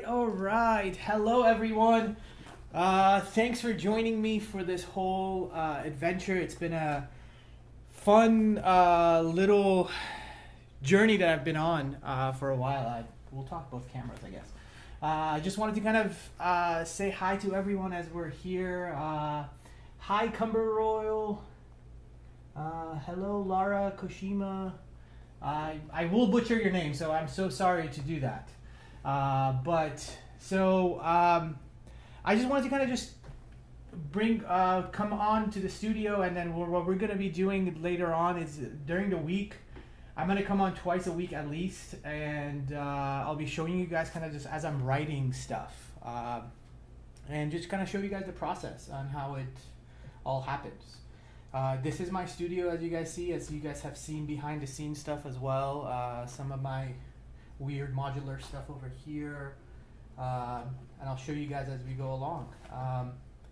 All right. Hello, everyone. Thanks for joining me for this whole adventure. It's been a fun little journey that I've been on for a while. We'll talk both cameras, I guess. I just wanted to kind of say hi to everyone as we're here. Hi, Cumber Royal. Hello, Lara Koshima. I will butcher your name, so I'm so sorry to do that. I just wanted to kind of just come on to the studio, and then what we're going to be doing later on is during the week, I'm going to come on twice a week at least, and I'll be showing you guys kind of just as I'm writing stuff, and just kind of show you guys the process on how it all happens. This is my studio, as you guys see, as you guys have seen behind the scenes stuff as well. Some of my weird modular stuff over here, and I'll show you guys as we go along.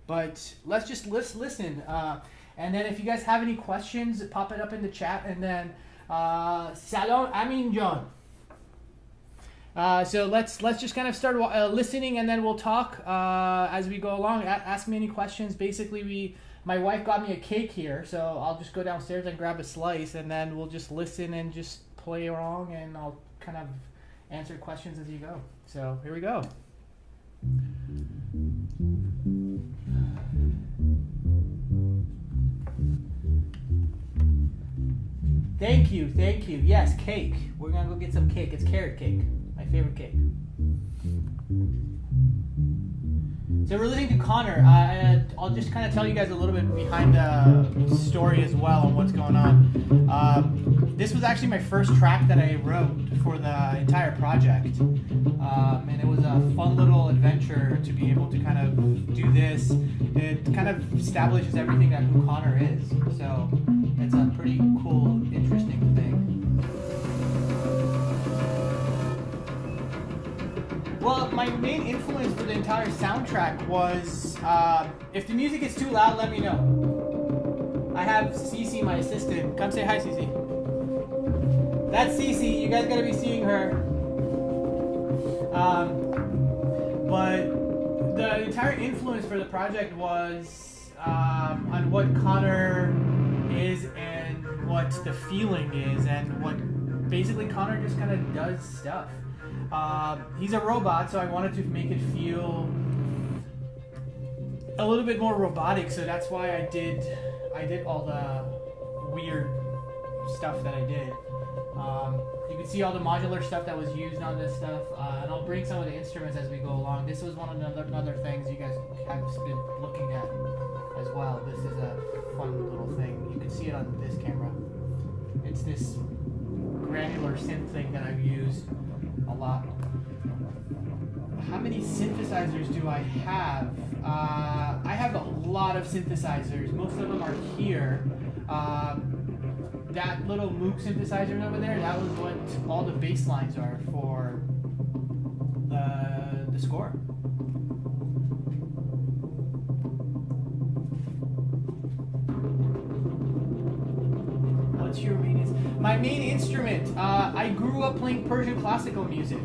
But let's listen, and then if you guys have any questions, pop it up in the chat, and then Salon Amin John. So let's just kind of start listening, and then we'll talk as we go along. Ask me any questions. Basically, my wife got me a cake here, so I'll just go downstairs and grab a slice, and then we'll just listen and just play along, and I'll kind of answer questions as you go. So here we go. Thank you. Yes, cake. We're gonna go get some cake. It's carrot cake, my favorite cake. So we're listening to Connor. I'll just kind of tell you guys a little bit behind the story as well on what's going on. This was actually my first track that I wrote for the entire project. And it was a fun little adventure to be able to kind of do this. It kind of establishes everything that who Connor is. So it's a pretty cool, interesting thing. Well, my main influence for the entire soundtrack was, if the music is too loud, let me know. I have Cece, my assistant. Come say hi, Cece. That's Cece. You guys gotta be seeing her. But the entire influence for the project was on what Connor is and what the feeling is, and what basically Connor just kind of does stuff. He's a robot, so I wanted to make it feel a little bit more robotic, so that's why I did all the weird stuff that I did. You can see all the modular stuff that was used on this stuff, and I'll bring some of the instruments as we go along. This was one of the other things you guys have been looking at as well. This is a fun little thing. You can see it on this camera. It's this granular synth thing that I've used a lot. How many synthesizers do I have? I have a lot of synthesizers. Most of them are here. That little Moog synthesizer over there, that was what all the bass lines are for the score. What's your my main instrument? I grew up playing Persian classical music.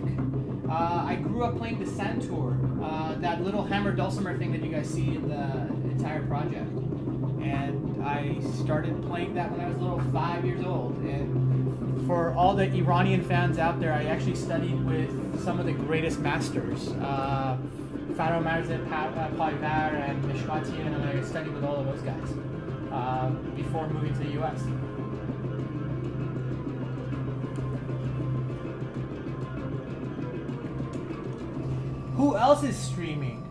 I grew up playing the santur, that little hammer dulcimer thing that you guys see in the entire project. And I started playing that when I was a little 5 years old. And for all the Iranian fans out there, I actually studied with some of the greatest masters. Fakhrara Paivar and Mishkatian, and I studied with all of those guys before moving to the US. Who else is streaming?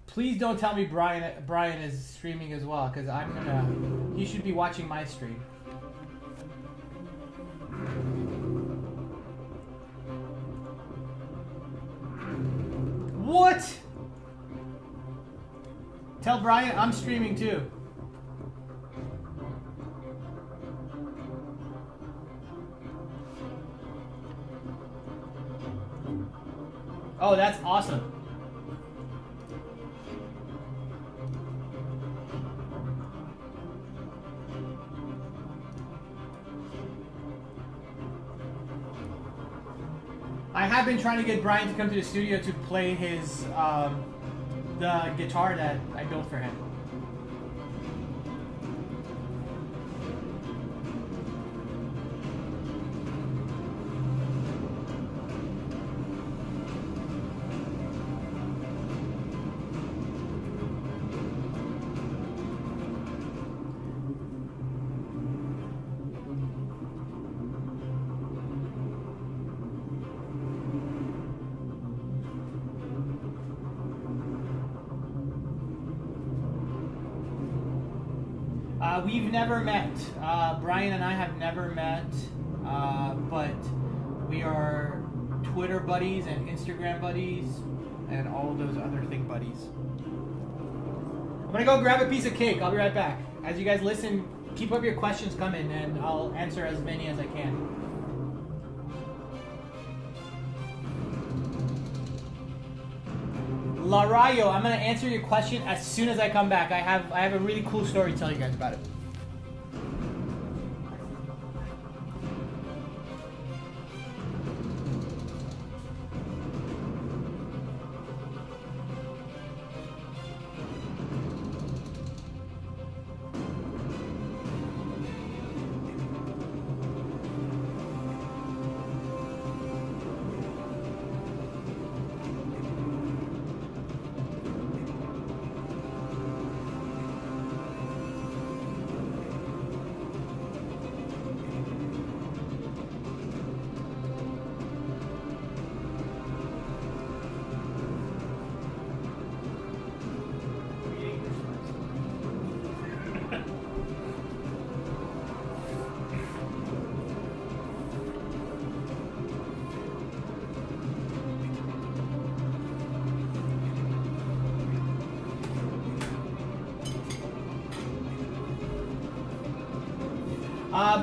Please don't tell me Brian is streaming as well, because he should be watching my stream. What? Tell Brian I'm streaming too. Oh, that's awesome. have been trying to get Brian to come to the studio to play his the guitar that I built for him. We've never met. Brian and I have never met, but we are Twitter buddies and Instagram buddies and all those other thing buddies. I'm gonna go grab a piece of cake. I'll be right back. As you guys listen, keep up your questions coming and I'll answer as many as I can. Larayo, I'm gonna answer your question as soon as I come back. I have a really cool story to tell you guys about it.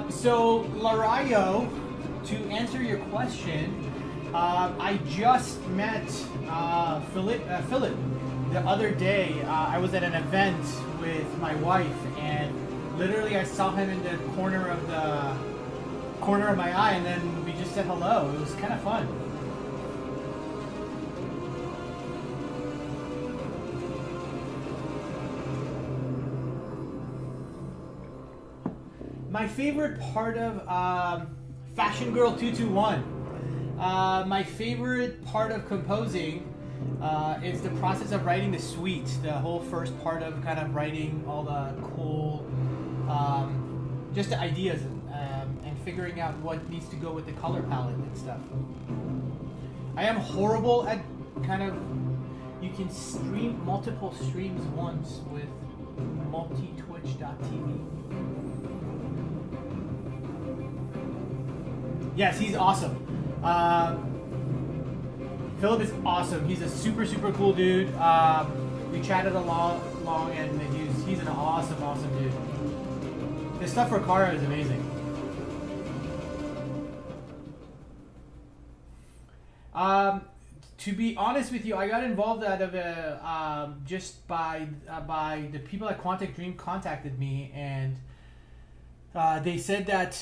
So, Larayo, to answer your question, I just met Philip the other day. I was at an event with my wife, and literally I saw him in the corner of my eye, and then we just said hello. It was kind of fun. My favorite part of Fashion Girl 221. My favorite part of composing is the process of writing the suite. The whole first part of kind of writing all the cool, just the ideas and figuring out what needs to go with the color palette and stuff. I am horrible at kind of, you can stream multiple streams once with multitwitch.tv. Yes, he's awesome. Philip is awesome. He's a super cool dude. We chatted a long, and he's an awesome dude. His stuff for Kara is amazing. To be honest with you, I got involved out of just by the people at Quantic Dream contacted me, and they said that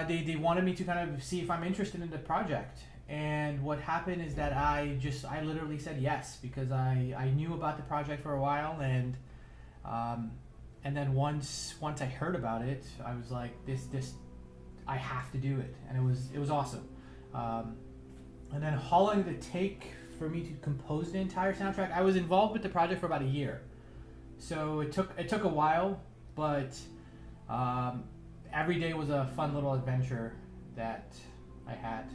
they wanted me to kind of see if I'm interested in the project. And what happened is that I literally said yes, because I knew about the project for a while, and then once I heard about it, I was like, this I have to do it, and it was awesome. And then how long did it take for me to compose the entire soundtrack? I was involved with the project for about a year, so it took a while, but every day was a fun little adventure that I had.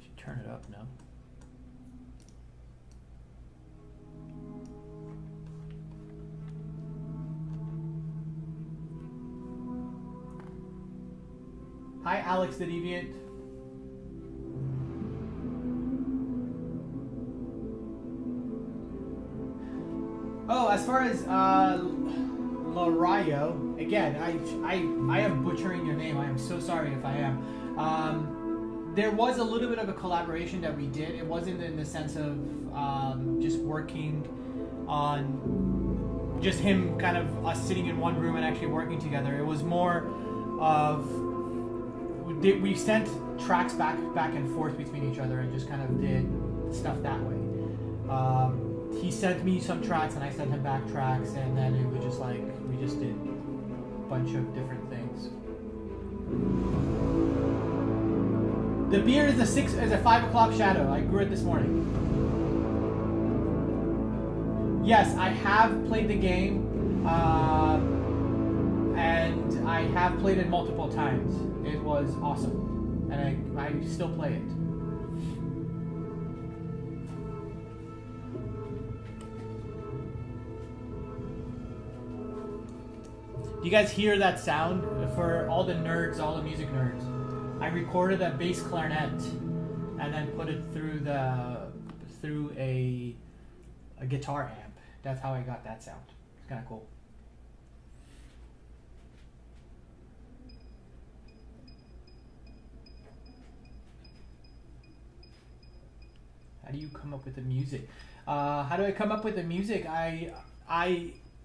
Should turn it up now. Hi, Alex the Deviant. Oh, as far as Larayo, again, I am butchering your name. I am so sorry if I am. There was a little bit of a collaboration that we did. It wasn't in the sense of just working on just him, kind of us sitting in one room and actually working together. It was more of we sent tracks back and forth between each other and just kind of did stuff that way. He sent me some tracks and I sent him back tracks, and then it was just like we just did a bunch of different things. The beard is a 5 o'clock shadow. I grew it this morning. Yes, I have played the game, and I have played it multiple times. It was awesome, and I still play it. You guys hear that sound? For all the nerds, all the music nerds, I recorded a bass clarinet and then put it through a guitar amp. That's how I got that sound. It's kind of cool. How do you come up with the music? How do I come up with the music?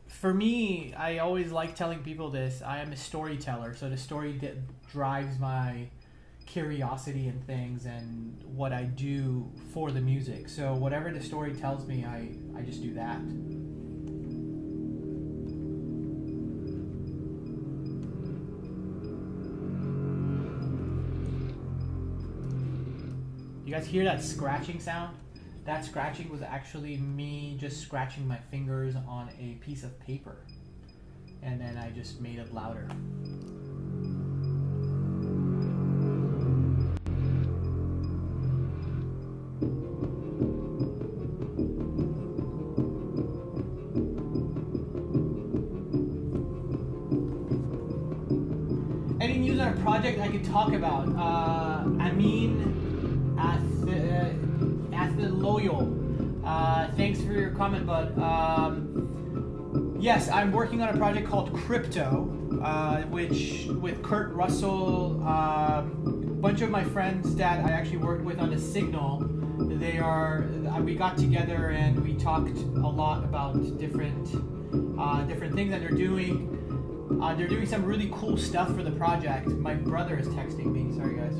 For me, I always like telling people this. I am a storyteller, so the story drives my curiosity in things and what I do for the music. So whatever the story tells me, I just do that. You guys hear that scratching sound? That scratching was actually me just scratching my fingers on a piece of paper. And then I just made it louder. Any news on a project I could talk about? Loyal. Thanks for your comment, bud. Yes, I'm working on a project called Crypto, which with Kurt Russell, a bunch of my friends that I actually worked with on the Signal. We got together and we talked a lot about different things that they're doing. They're doing some really cool stuff for the project. My brother is texting me. Sorry, guys.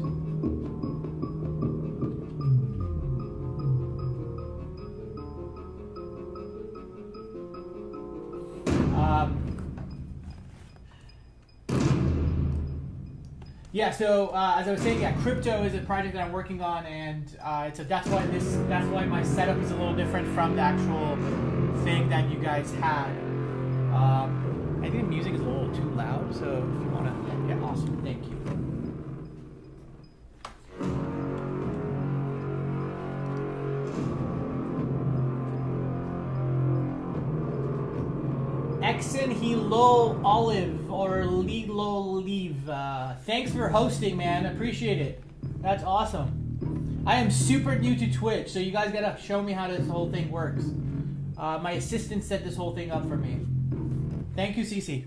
Yeah, so as I was saying, Crypto is a project that I'm working on, and that's why my setup is a little different from the actual thing that you guys had. I think the music is a little too loud, so if you want to, yeah, awesome, thank you. Exen Hilo Olive or Lilo Leave. Thanks for hosting, man. Appreciate it. That's awesome. I am super new to Twitch, so you guys gotta show me how this whole thing works. My assistant set this whole thing up for me. Thank you, Cece.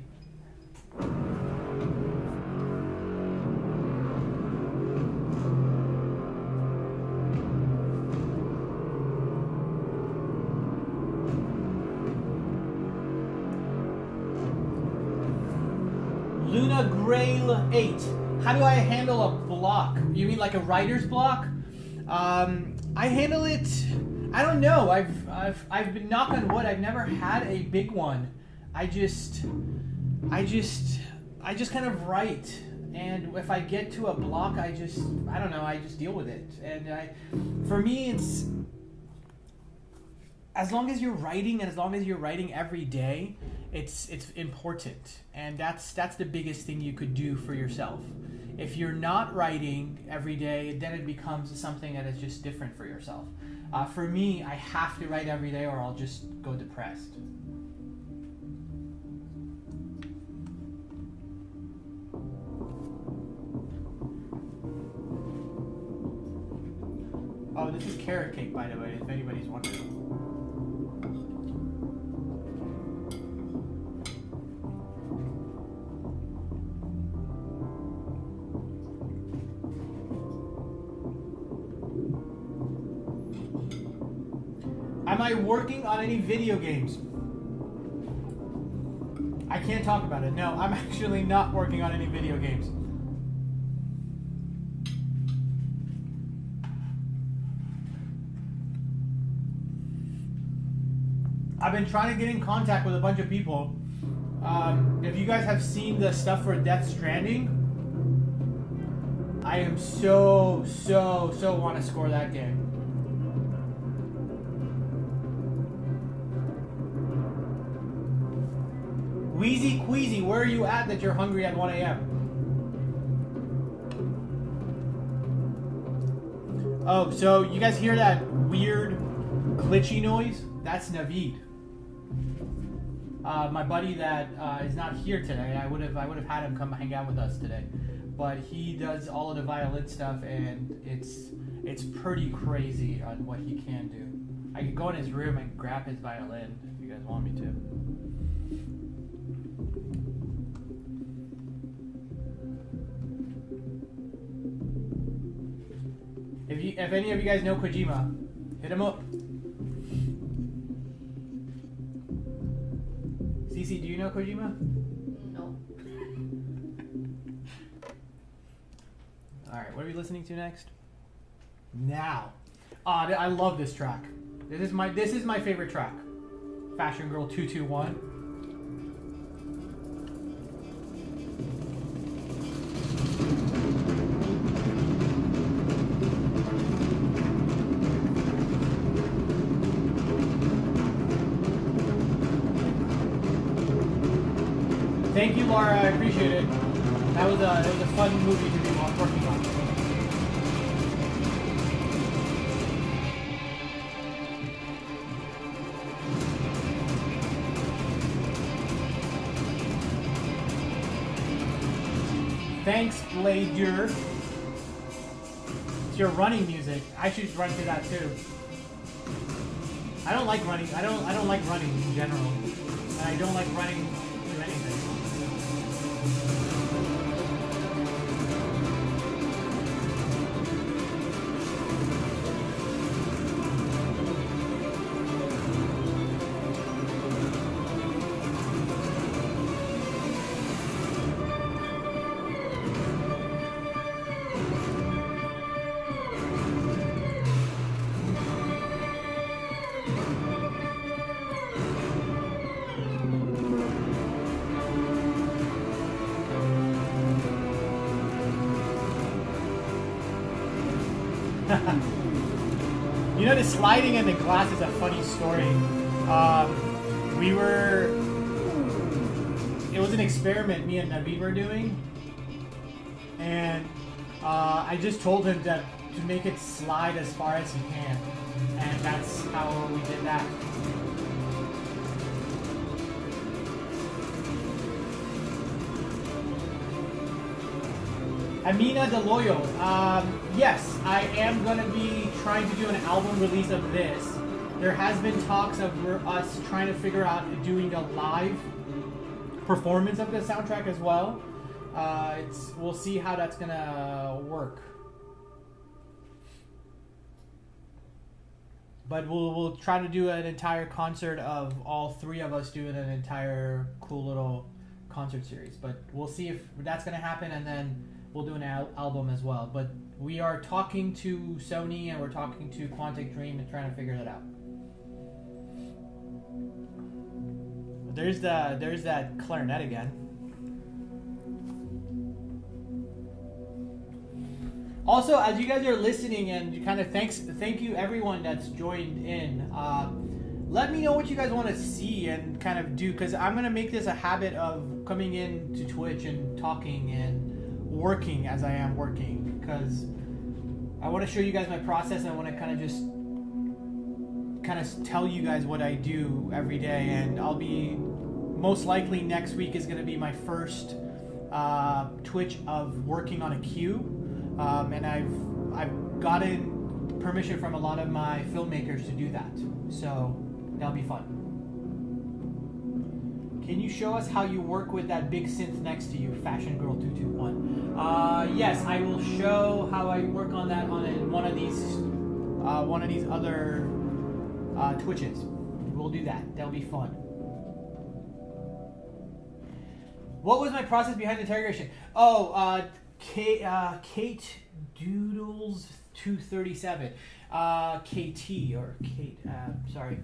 Luna Grail 8. How do I handle a block? You mean like a writer's block? I handle it. I don't know. I've been knock on wood. I've never had a big one. I just kind of write, and if I get to a block, I don't know. I just deal with it. And for me, it's as long as you're writing, and as long as you're writing every day, it's important, and that's the biggest thing you could do for yourself. If you're not writing every day, then it becomes something that is just different for yourself. For me, I have to write every day, or I'll just go depressed. Oh, this is carrot cake, by the way, if anybody's wondering. Am I working on any video games? I can't talk about it. No, I'm actually not working on any video games. I've been trying to get in contact with a bunch of people. If you guys have seen the stuff for Death Stranding, I am so want to score that game. Wheezy Queasy, where are you at that you're hungry at 1 a.m.? Oh, so you guys hear that weird glitchy noise? That's Naveed. My buddy that is not here today. I would have had him come hang out with us today, but he does all of the violin stuff, and it's pretty crazy on what he can do. I could go in his room and grab his violin if you guys want me to. If any of you guys know Kojima, hit him up. Cece, do you know Kojima? No. Alright, what are we listening to next? Now. I love this track. This is my favorite track. Fashion Girl 221. Thank you, Laura. I appreciate it. That was a fun movie to be working on. Thanks, Blader. It's your running music. I should run to that too. I don't like running. I don't like running in general. And I don't like running through anything. You know, the sliding in the glass is a funny story. It was an experiment me and Naveed were doing, and I just told him that to make it slide as far as he can, and that's how we did that. Amina Deloyo, yes, I am going to be trying to do an album release of this. There has been talks of us trying to figure out doing a live performance of the soundtrack as well. We'll see how that's going to work. But we'll try to do an entire concert of all three of us doing an entire cool little concert series. But we'll see if that's going to happen, and then we'll do an album as well. But we are talking to Sony and we're talking to Quantic Dream and trying to figure that out. There's that clarinet again. Also, as you guys are listening, and you kind of thank you everyone that's joined in. Let me know what you guys want to see and kind of do, because I'm gonna make this a habit of coming in to Twitch and talking and working as I am working, because I want to show you guys my process, and I want to kind of tell you guys what I do every day. And I'll be most likely next week is going to be my first Twitch of working on a queue, and I've gotten permission from a lot of my filmmakers to do that, so that'll be fun. Can you show us how you work with that big synth next to you, Fashion Girl 221? Yes, I will show how I work on that on one of these other Twitches. We'll do that. That'll be fun. What was my process behind the interrogation? Oh, Kate Doodles 237. KT or Kate. Sorry.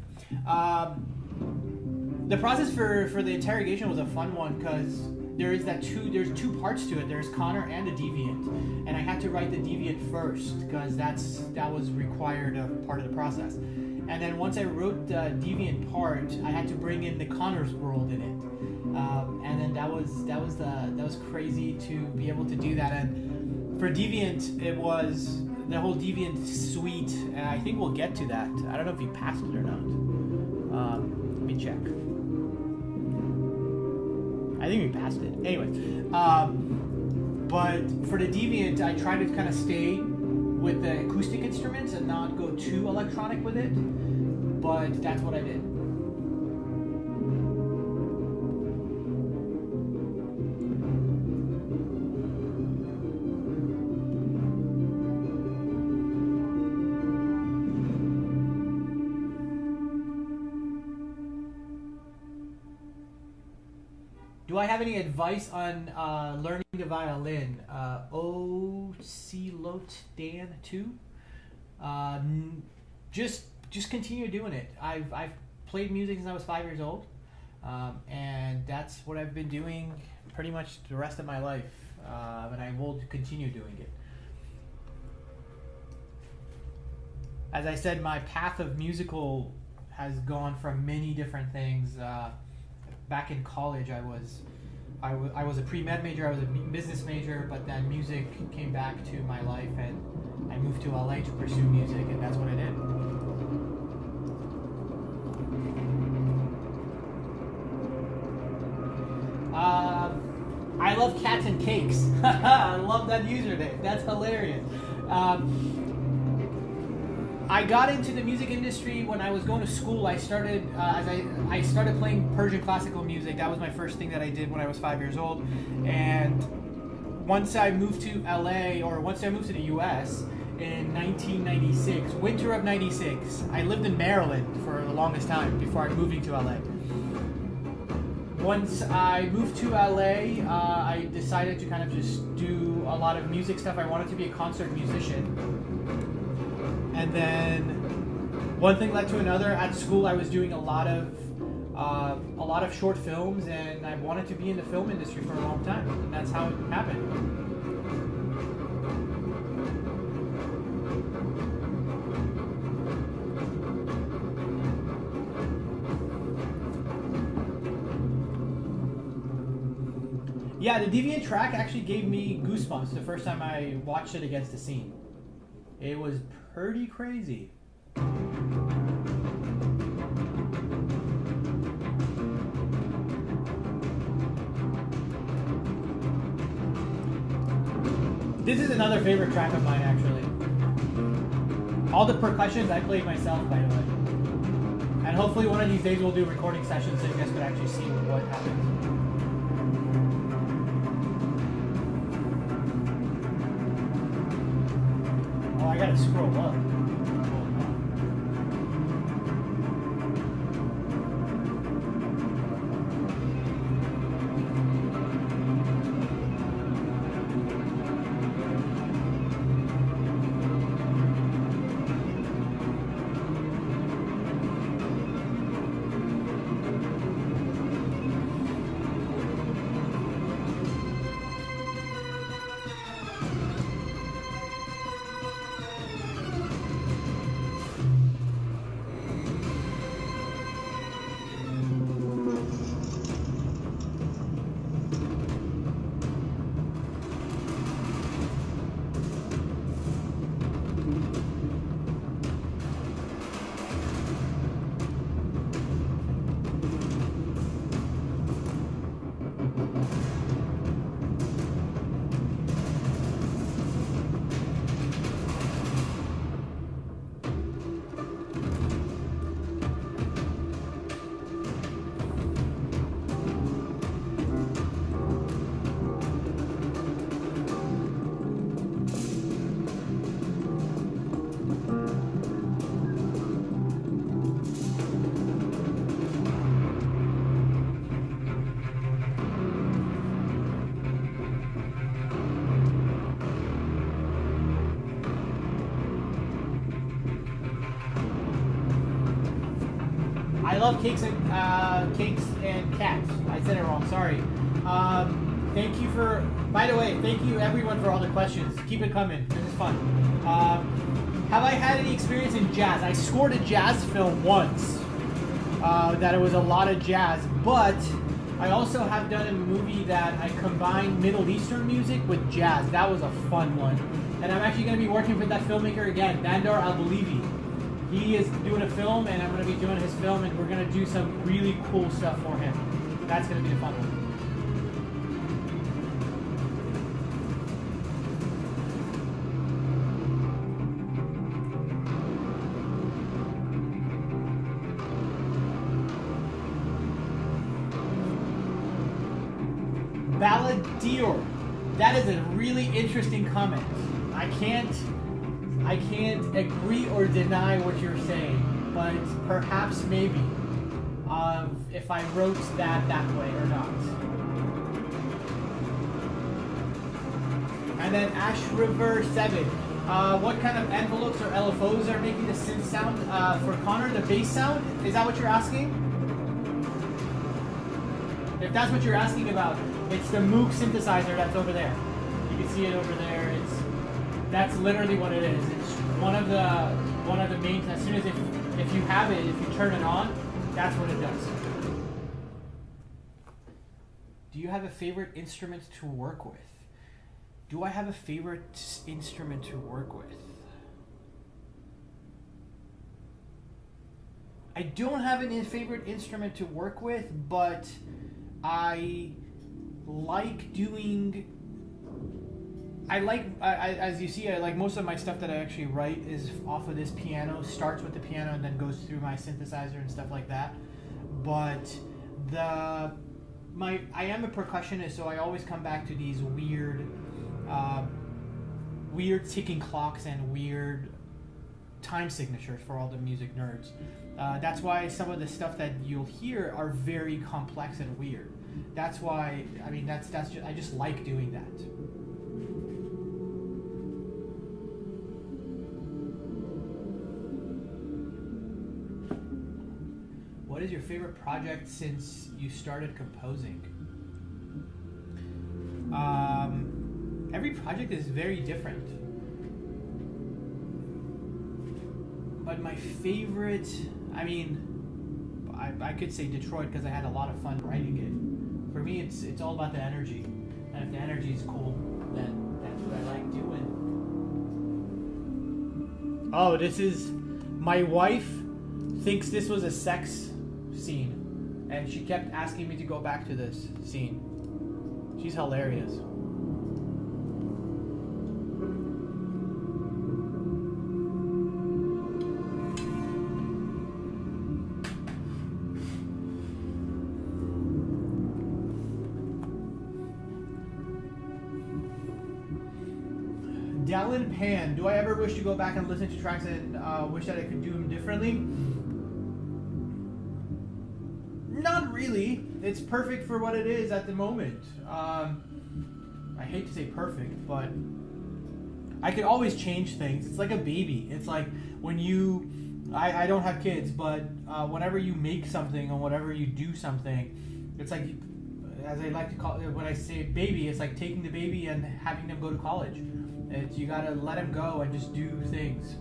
The process for the interrogation was a fun one because there's two parts to it. There's Connor and the deviant, and I had to write the deviant first because that was required of part of the process. And then once I wrote the deviant part, I had to bring in the Connor's world in it. And then that was crazy to be able to do that. And for deviant, it was the whole deviant suite. And I think we'll get to that. I don't know if you passed it or not. Let me check. I think we passed it. Anyway, but for the deviant, I tried to kind of stay with the acoustic instruments and not go too electronic with it. But that's what I did. Do I have any advice on learning the violin? Ocelot Dan 2. Just continue doing it. I've played music since I was 5 years old, and that's what I've been doing pretty much the rest of my life, and I will continue doing it. As I said, my path of musical has gone from many different things. Back in college, I was a pre-med major, I was a business major, but then music came back to my life, and I moved to LA to pursue music, and that's what I did. I love cats and cakes. I love that username. That's hilarious. I got into the music industry when I was going to school. I started I started playing Persian classical music. That was my first thing that I did when I was 5 years old. And once I moved to LA, or once I moved to the US in 1996, winter of 96, I lived in Maryland for the longest time before moving to LA. Once I moved to LA, I decided to kind of just do a lot of music stuff. I wanted to be a concert musician. And then one thing led to another. At school, I was doing a lot of short films, and I wanted to be in the film industry for a long time. And that's how it happened. Yeah, the Deviant track actually gave me goosebumps the first time I watched it against the scene. It was pretty crazy. This is another favorite track of mine, actually. All the percussions I played myself, by the way. And hopefully one of these days we'll do recording sessions so you guys could actually see what happens. Oh, I gotta scroll up. I love cakes and cats. I said it wrong. Sorry. Thank you for. By the way, thank you everyone for all the questions. Keep it coming. This is fun. Have I had any experience in jazz? I scored a jazz film once. That it was a lot of jazz, but I also have done a movie that I combined Middle Eastern music with jazz. That was a fun one. And I'm actually going to be working with that filmmaker again, Bandar Al-Balivi. He is doing a film, and I'm going to be doing his film, and we're going to do some really cool stuff for him. That's going to be a fun one. Balladeer. That is a really interesting comment. I can't agree or deny what you're saying, but perhaps maybe if I wrote that way or not. And then Ash River 7. What kind of envelopes or LFOs are making the synth sound for Connor? The bass sound? Is that what you're asking? If that's what you're asking about, it's the Moog synthesizer that's over there. You can see it over there. That's literally what it is. It's one of the main. As soon as if you have it, if you turn it on, that's what it does. Do you have a favorite instrument to work with? Do I have a favorite instrument to work with? I don't have a favorite instrument to work with, but I like doing. As you see, I like most of my stuff that I actually write is off of this piano. Starts with the piano and then goes through my synthesizer and stuff like that. But I am a percussionist, so I always come back to these weird ticking clocks and weird time signatures for all the music nerds. That's why some of the stuff that you'll hear are very complex and weird. That's why, that's just, I just like doing that. What is your favorite project since you started composing? Every project is very different. But my favorite, I could say Detroit because I had a lot of fun writing it. For me, it's all about the energy. And if the energy is cool, then that's what I like doing. Oh, my wife thinks this was a sex scene. And she kept asking me to go back to this scene. She's hilarious. Dallin Pan, do I ever wish to go back and listen to tracks and wish that I could do them differently? Not really. It's perfect for what it is at the moment. I hate to say perfect, but I could always change things. It's like a baby. It's like when I don't have kids, but whenever you make something or whenever you do something, it's like, as I like to call it, when I say baby, it's like taking the baby and having them go to college. You gotta let them go and just do things.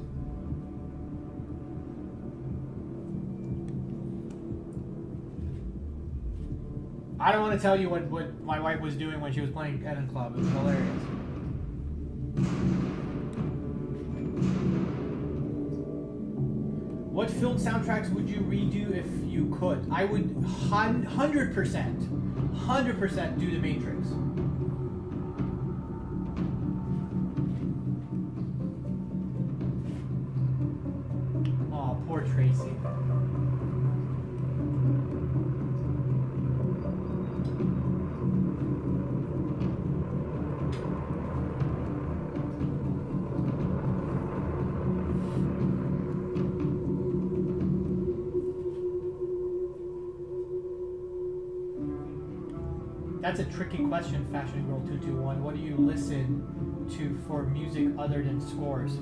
I don't want to tell you what my wife was doing when she was playing Eden Club. It was hilarious. What film soundtracks would you redo if you could? I would 100% do The Matrix. Oh, poor Tracy. That's a tricky question, Fashion Girl 221. What do you listen to for music other than scores?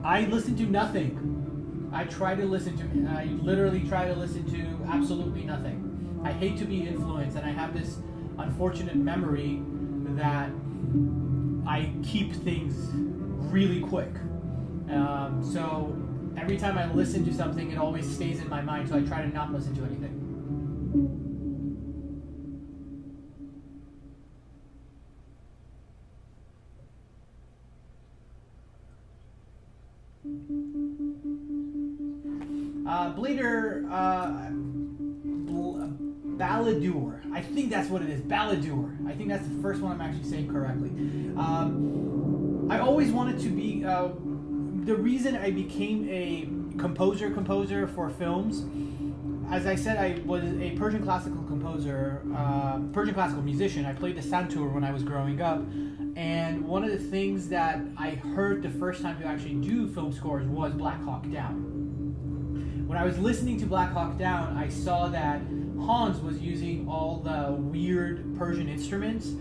I listen to nothing. I literally try to listen to absolutely nothing. I hate to be influenced, and I have this unfortunate memory that I keep things really quick. So every time I listen to something, it always stays in my mind, so I try to not listen to anything. Blader, Balladur. I think that's what it is. Balladur. I think that's the first one I'm actually saying correctly. I always wanted to be. The reason I became a composer for films, as I said, I was a Persian classical composer, Persian classical musician. I played the santur when I was growing up, and one of the things that I heard the first time to actually do film scores was Black Hawk Down. When I was listening to Black Hawk Down, I saw that Hans was using all the weird Persian instruments,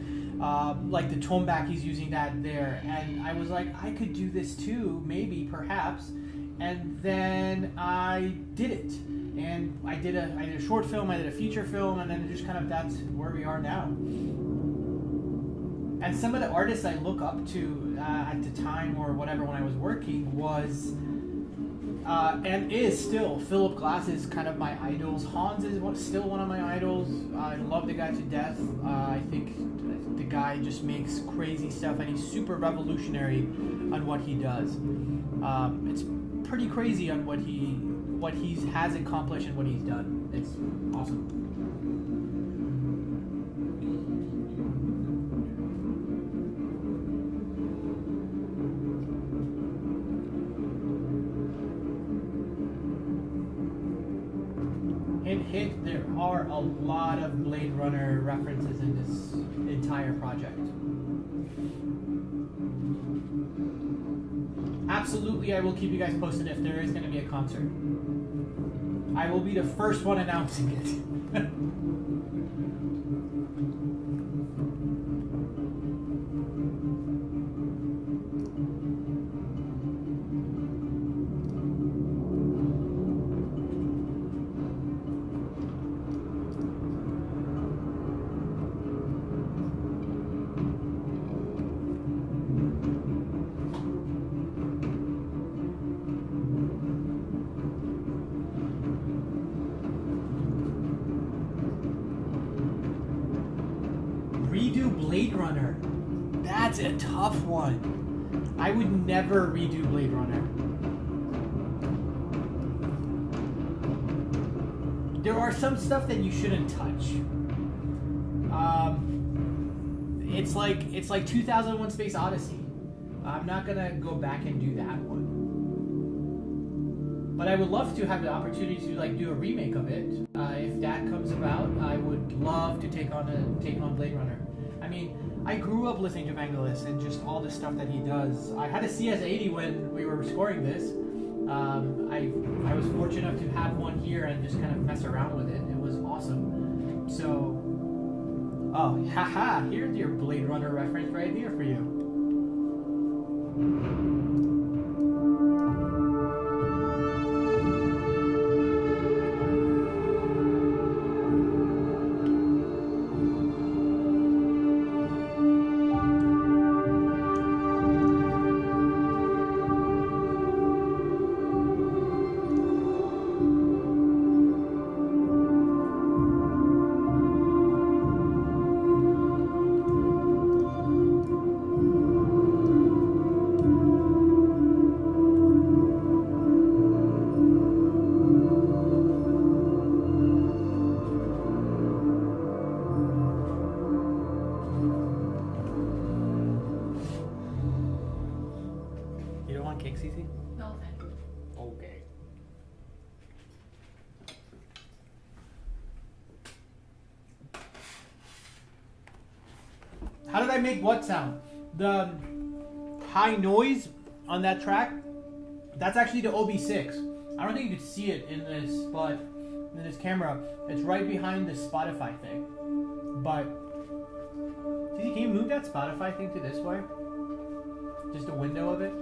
like the tombak, he's using that there. And I was like, I could do this too, maybe, perhaps. And then I did it. And I did a short film, I did a feature film, and then it just kind of, that's where we are now. And some of the artists I look up to at the time or whatever when I was working was... and is still, Philip Glass is kind of my idols. Hans is still one of my idols. I love the guy to death. I think the guy just makes crazy stuff, and he's super revolutionary on what he does. It's pretty crazy on what he has accomplished and what he's done. It's awesome. There are a lot of Blade Runner references in this entire project. Absolutely, I will keep you guys posted if there is going to be a concert. I will be the first one announcing it. Blade Runner. That's a tough one. I would never redo Blade Runner. There are some stuff that you shouldn't touch. It's like 2001: Space Odyssey. I'm not gonna go back and do that one. But I would love to have the opportunity to do a remake of it. If that comes about, I would love to take on Blade Runner. I mean, I grew up listening to Vangelis and just all the stuff that he does. I had a CS80 when we were scoring this. I was fortunate enough to have one here and just kind of mess around with it. It was awesome. So, oh, haha, here's your Blade Runner reference right here for you. How did I make what sound? The high noise on that track, that's actually the OB6. I don't think you can see it in this, but in this camera, it's right behind the Spotify thing. But, can you move that Spotify thing to this way? Just a window of it?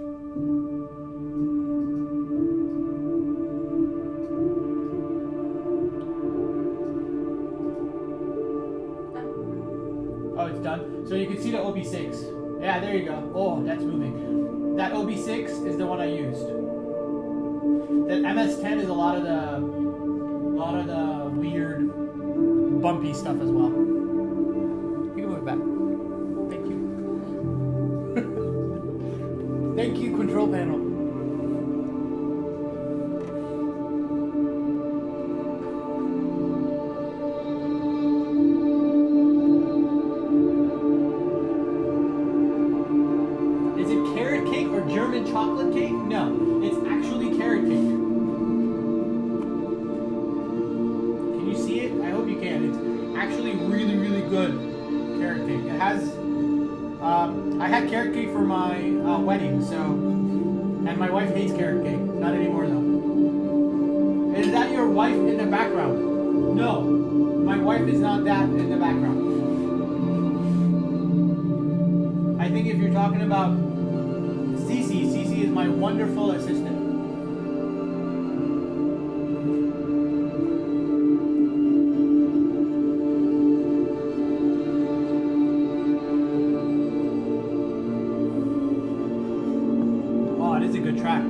done. So you can see the OB6. Yeah, there you go. Oh, that's moving. That OB6 is the one I used. The MS10 is a lot of the weird bumpy stuff as well. You can move it back. Thank you. Thank you, control panel. Is it carrot cake or German chocolate cake? No, it's actually carrot cake. Can you see it? I hope you can. It's actually really, really good carrot cake. It has, I had carrot cake for my wedding, so, and my wife hates carrot cake. Not anymore though. Is that your wife in the background? No, my wife is not that in the background. I think if you're talking about Cece is my wonderful assistant. Oh, it is a good track.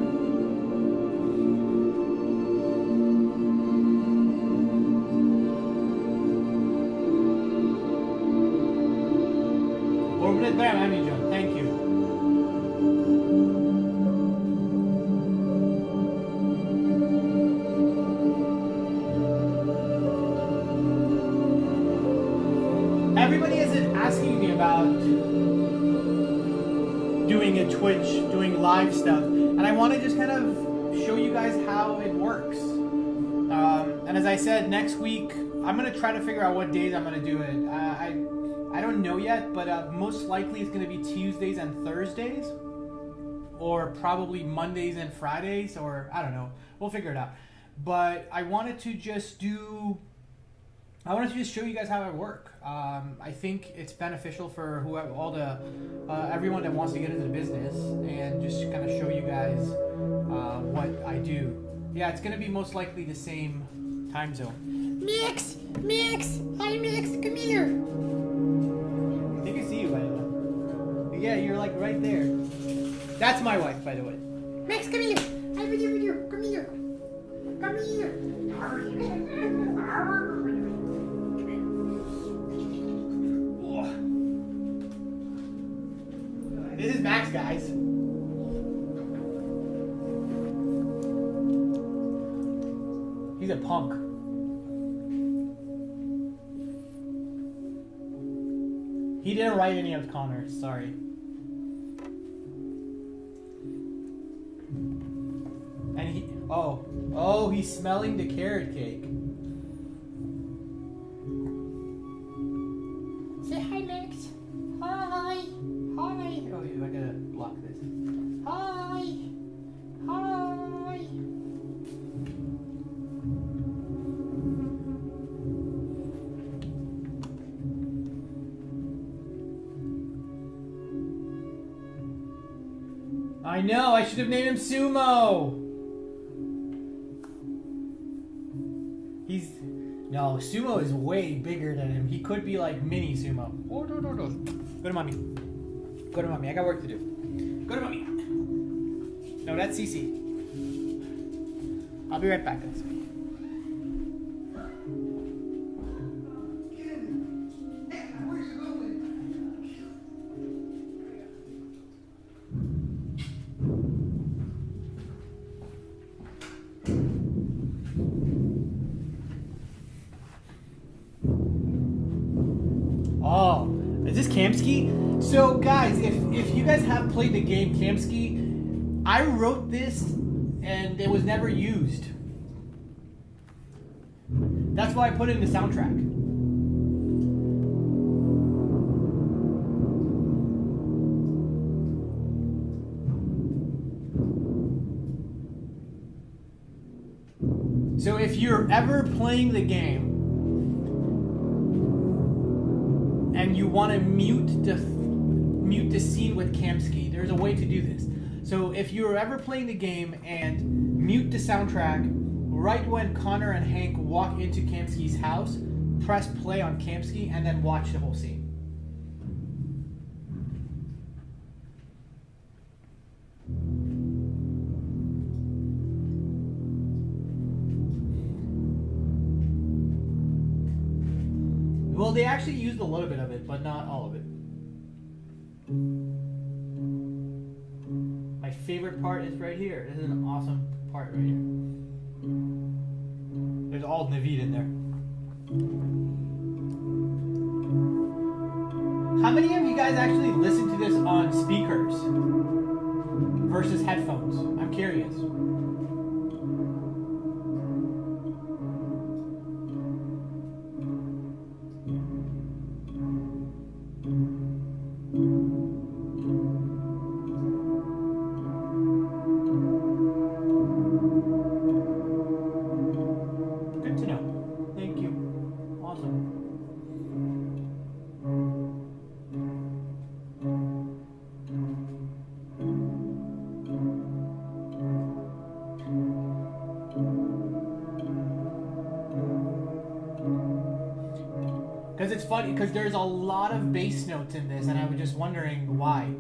Orbit Bam, Amijo. Thank you. Everybody is asking me about doing a Twitch, doing live stuff, and I want to just kind of show you guys how it works. And as I said, next week I'm gonna try to figure out what days I'm gonna do it. I don't know yet, but most likely it's gonna be Tuesdays and Thursdays, or probably Mondays and Fridays, or I don't know. We'll figure it out. But I wanted to just show you guys how I work. I think it's beneficial for everyone that wants to get into the business, and just kind of show you guys what I do. Yeah, it's gonna be most likely the same time zone. Mix! Hi Mix, come here! They can see you, by the way. Yeah, you're like right there. That's my wife, by the way. Mix, come here! Hi, video, come here! Come here! This is Max, guys. He's a punk. He didn't write any of Connor's, sorry. And he's smelling the carrot cake. Say hi, Max. Hi. Oh, I gotta block this. Hi. I know, I should have named him Sumo. No, Sumo is way bigger than him. He could be like mini Sumo. Oh, no. Go to mommy. I got work to do. Go to mommy. No, that's Cece. I'll be right back, guys. Oh, is this Kamsky? So guys, if you guys have played the game Kamsky, I wrote this and it was never used. That's why I put it in the soundtrack. So if you're ever playing the game and you want to mute the scene with Kamsky, there's a way to do this. So if you're ever playing the game and mute the soundtrack right when Connor and Hank walk into Kamsky's house, press play on Kamsky and then watch the whole scene. Well, they actually used a little bit of it, but not all of it. My favorite part is right here. This is an awesome part right here. There's all Naveed in there. How many of you guys actually listen to this on speakers versus headphones? I'm curious. Good to know. Thank you. Awesome. Because it's funny, because there's a lot of bass notes in this, and I was just wondering why.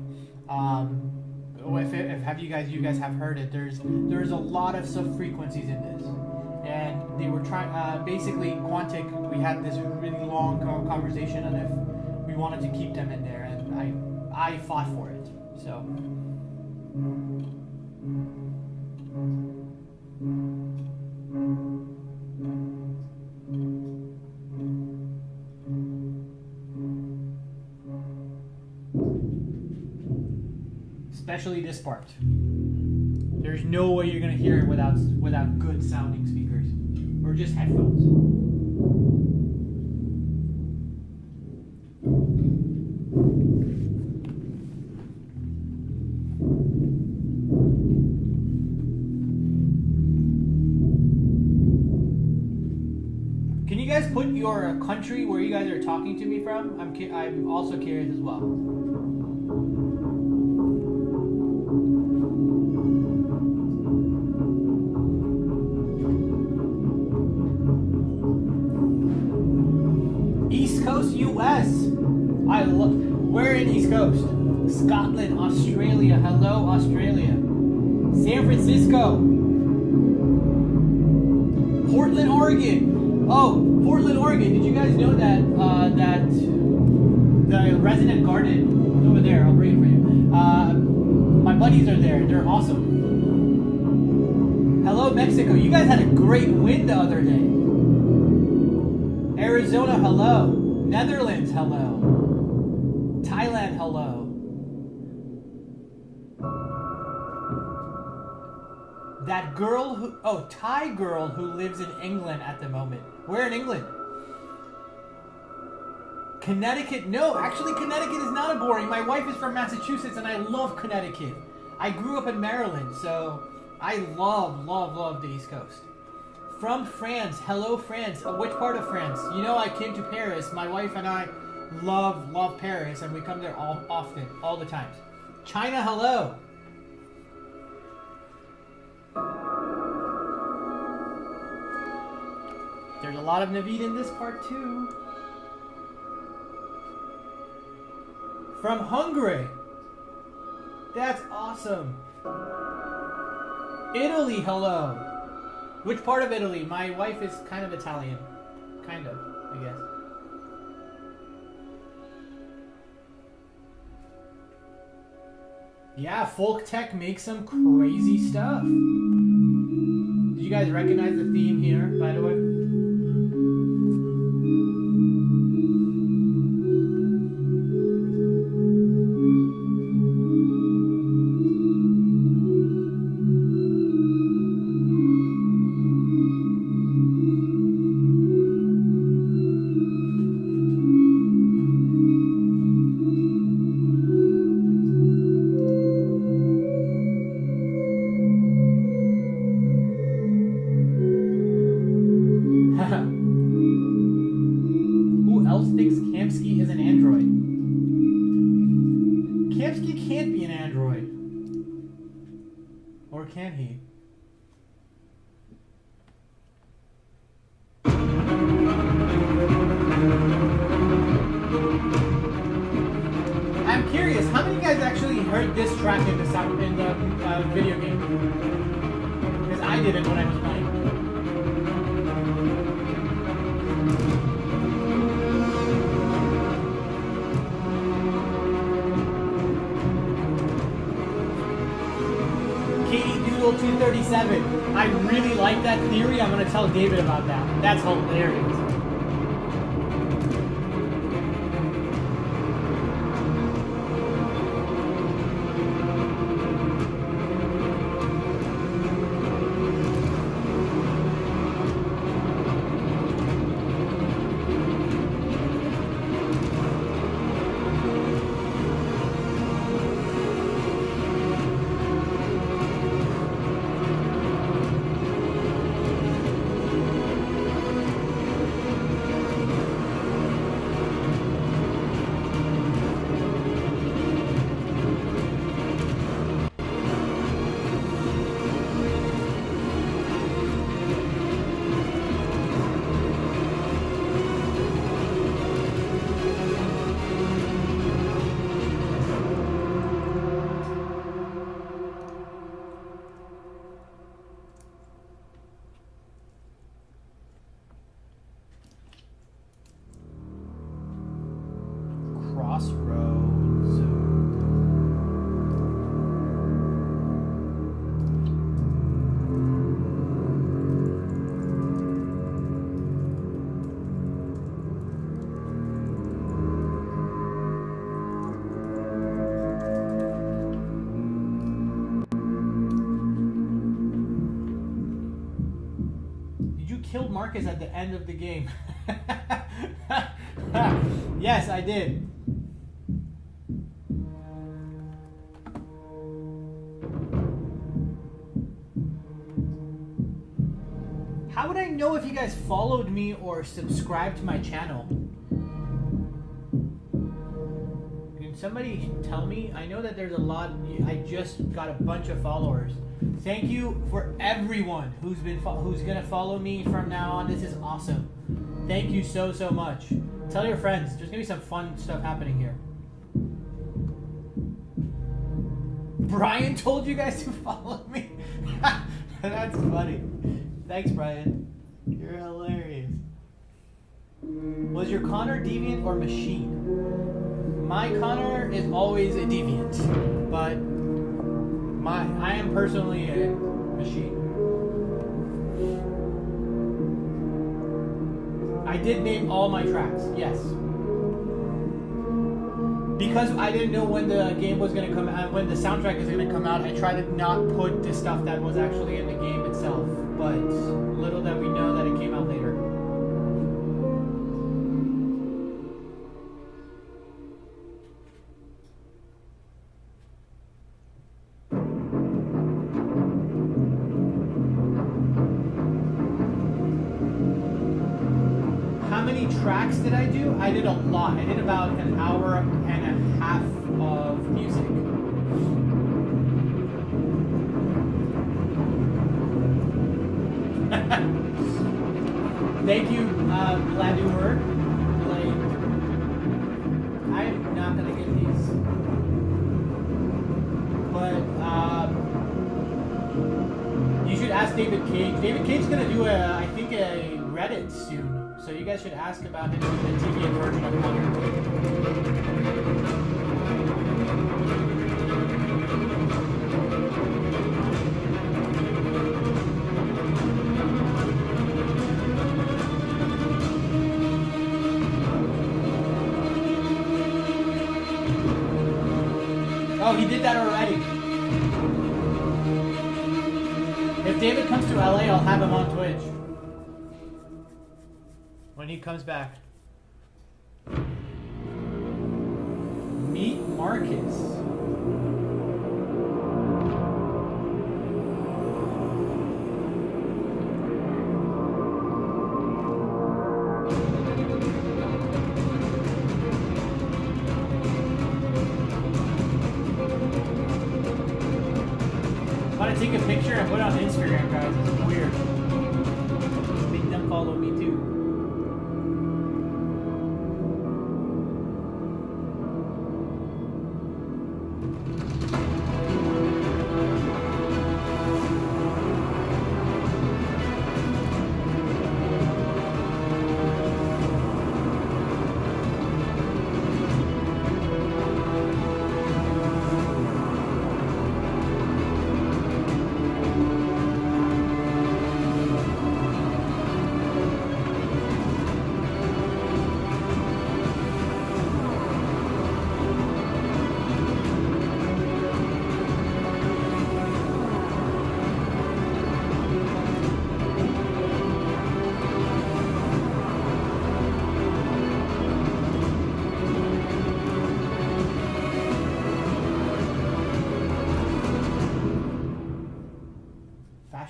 If have you guys have heard it, there's a lot of sub frequencies in this, and they were trying. Basically, Quantic, we had this really long conversation on if we wanted to keep them in there, and I fought for it. So. Especially this part. There's no way you're gonna hear it without good sounding speakers or just headphones. Can you guys put your country where you guys are talking to me from? I'm also curious as well. East Coast, US. We're in East Coast. Scotland, Australia. Hello, Australia. San Francisco. Portland, Oregon. Oh, Portland, Oregon. Did you guys know that that the Resident Garden is over there? I'll bring it for you. My buddies are there. They're awesome. Hello, Mexico. You guys had a great win the other day. Arizona, hello. Netherlands, hello. Thailand, hello. That girl Thai girl who lives in England at the moment. Where in England? Connecticut. No, actually Connecticut is not a boring. My wife is from Massachusetts and I love Connecticut. I grew up in Maryland, so I love the East Coast. From France. Hello, France. Which part of France? You know, I came to Paris. My wife and I love Paris, and we come there often, all the time. China, hello. There's a lot of Naveed in this part, too. From Hungary. That's awesome. Italy, hello. Which part of Italy? My wife is kind of Italian. Kind of, I guess. Yeah, Folk Tech makes some crazy stuff. Did you guys recognize the theme here, by the way? Can he? I'm curious, how many of you guys actually heard this track in the video game? Because I didn't when I was playing. 1037. I really like that theory. I'm gonna tell David about that. That's hilarious. Crossroads. Did you kill Marcus at the end of the game? Yes, I did. How would I know if you guys followed me or subscribed to my channel? Can somebody tell me? I know that there's a lot. I just got a bunch of followers. Thank you for everyone who's gonna follow me from now on. This is awesome. Thank you so much. Tell your friends. There's gonna be some fun stuff happening here. Brian told you guys to follow me. That's funny. Thanks, Brian. You're hilarious. Was your Connor deviant or machine? My Connor is always a deviant, but I am personally a machine. I did name all my tracks, yes. Because I didn't know when the game was going to come out, when the soundtrack is going to come out, I tried to not put the stuff that was actually in the game itself. But little that we know that it came out later. How many tracks did I do? I did a lot. I did about an hour and a half of music. Thank you, Gladour. Like, I am not gonna get these, but you should ask David Cage. David Cage's gonna do I think a Reddit soon, so you guys should ask about him in the TV version of Connor. Oh, he did that already. If David comes to LA, I'll have him on Twitch. When he comes back. Meet Marcus. Take a picture and put it on Instagram, guys. It's weird. Make them follow me too.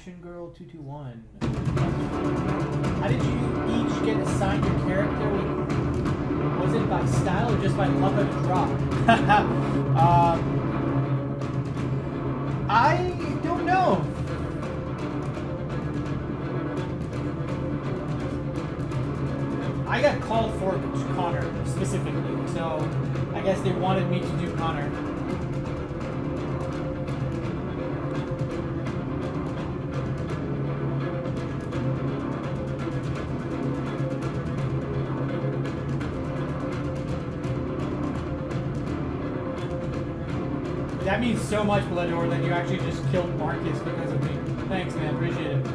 Fashion Girl 221. How did you each get assigned your character? Was it by style or just by luck of the draw? I don't know. I got called for Connor specifically, so I guess they wanted me to do Connor. That means so much, Bloodor, that you actually just killed Marcus because of me. Thanks, man. Appreciate it.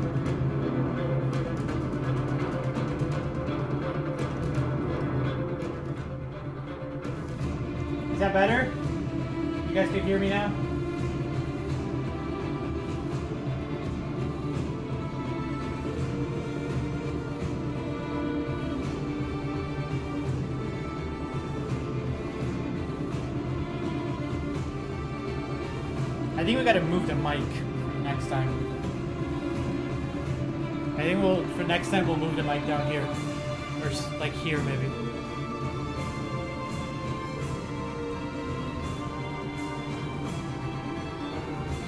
Is that better? You guys can hear me now? I think we gotta move the mic next time. I think for next time we'll move the mic down here. Or like here maybe.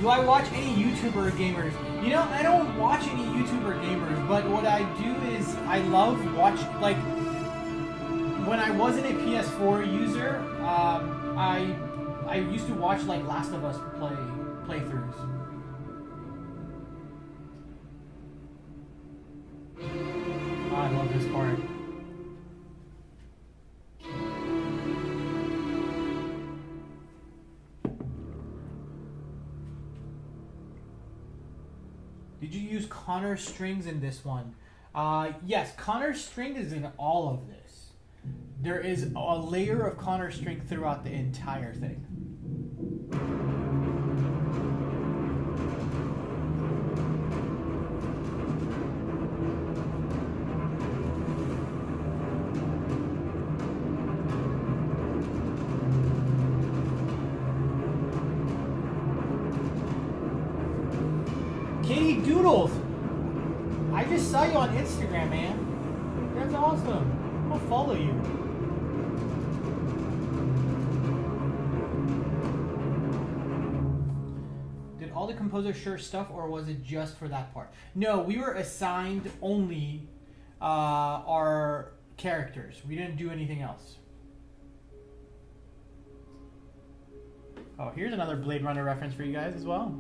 Do I watch any YouTuber gamers? You know, I don't watch any YouTuber gamers, but what I do is I love like when I wasn't a PS4 user, I used to watch like Last of Us playthroughs. Oh, I love this part. Did you use Connor strings in this one? Yes, Connor string is in all of this. There is a layer of Connor string throughout the entire thing. Katie Doodles, I just saw you on Instagram, man. That's awesome. I'll follow you. Did all the composers share stuff, or was it just for that part? No, we were assigned only our characters. We didn't do anything else. Oh, here's another Blade Runner reference for you guys as well.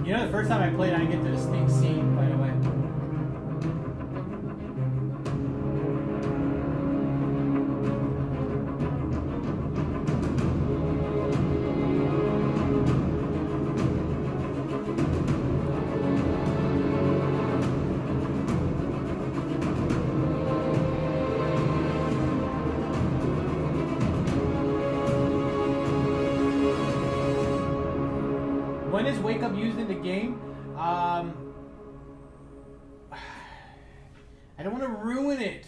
You know, the first time I played, I didn't get to the snake scene, by the way. When is Wake Up used in the game? I don't want to ruin it.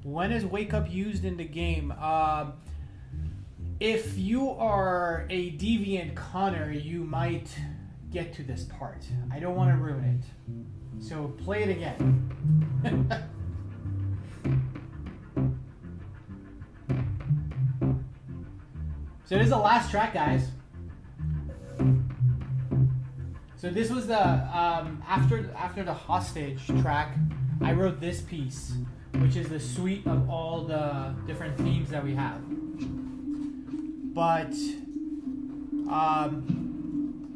When is Wake Up used in the game? If you are a deviant Connor, you might get to this part. I don't want to ruin it. So play it again. So this is the last track, guys. So this was the after the hostage track, I wrote this piece, which is the suite of all the different themes that we have. But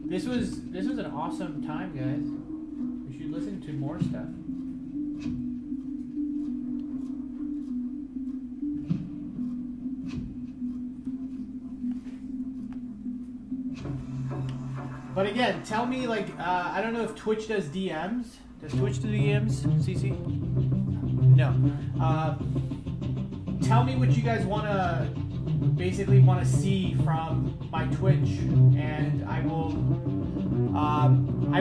This was an awesome time, guys. We should listen to more stuff. But again, tell me, like, I don't know if Twitch does DMs. Does Twitch do DMs, CC? No. Tell me what you guys want to see from my Twitch, and I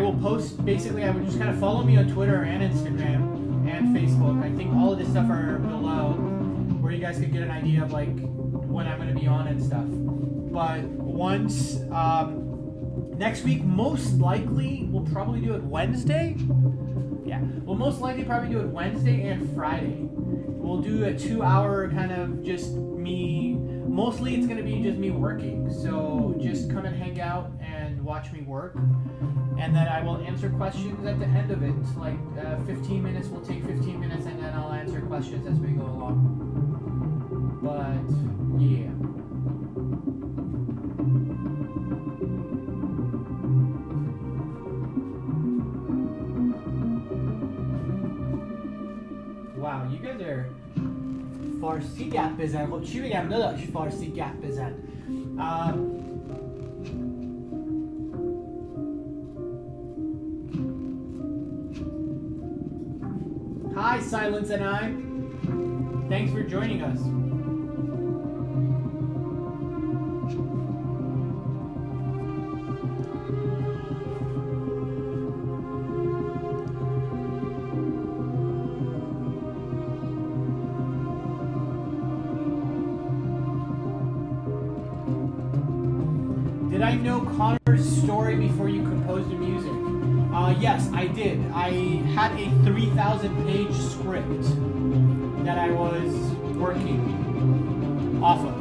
will post. Basically, I would just kind of follow me on Twitter and Instagram and Facebook. I think all of this stuff are below, where you guys can get an idea of like when I'm going to be on and stuff. But once next week, most likely we'll probably do it Wednesday. Yeah, we'll most likely probably do it Wednesday and Friday. We'll do a 2-hour kind of just me. Mostly it's going to be just me working. So just come and hang out and watch me work. And then I will answer questions at the end of it. Like 15 minutes, we'll take 15 minutes and then I'll answer questions as we go along. But yeah. Wow, you guys are فارسی گپ بزن. خب چی بگم داداش فارسی گپ بزن. Hi, Silence and I. Thanks for joining us. Did I know Connor's story before you composed the music? Yes, I did. I had a 3,000-page script that I was working off of.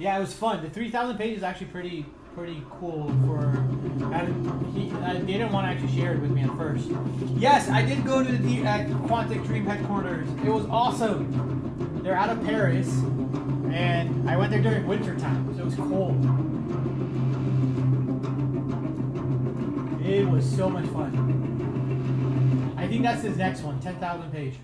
Yeah, it was fun. The 3,000 pages is actually pretty cool. They didn't want to actually share it with me at first. Yes, I did go to the Quantic Dream headquarters. It was awesome. They're out of Paris, and I went there during winter time, so it was cold. It was so much fun. I think that's his next one, 10,000 pages.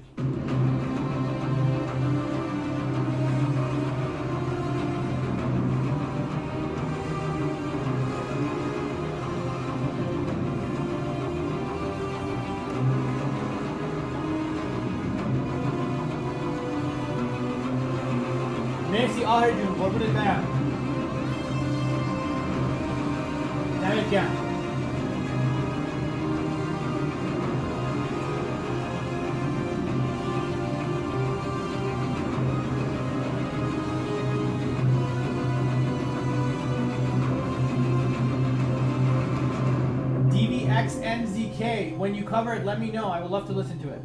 مرسی آهر جون قربونت برم دمت گرم DVXNZK, when you cover it, let me know. I would love to listen to it.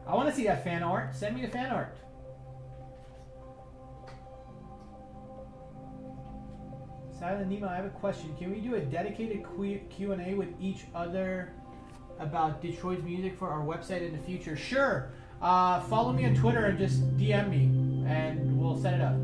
I want to see that fan art. Send me the fan art. Silent Nima, I have a question. Can we do a dedicated Q&A with each other about Detroit's music for our website in the future? Sure. Follow me on Twitter and just DM me, and we'll set it up.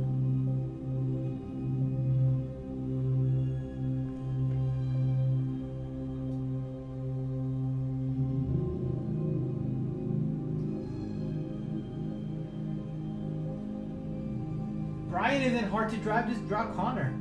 Brian isn't hard to drive, just drop Connor.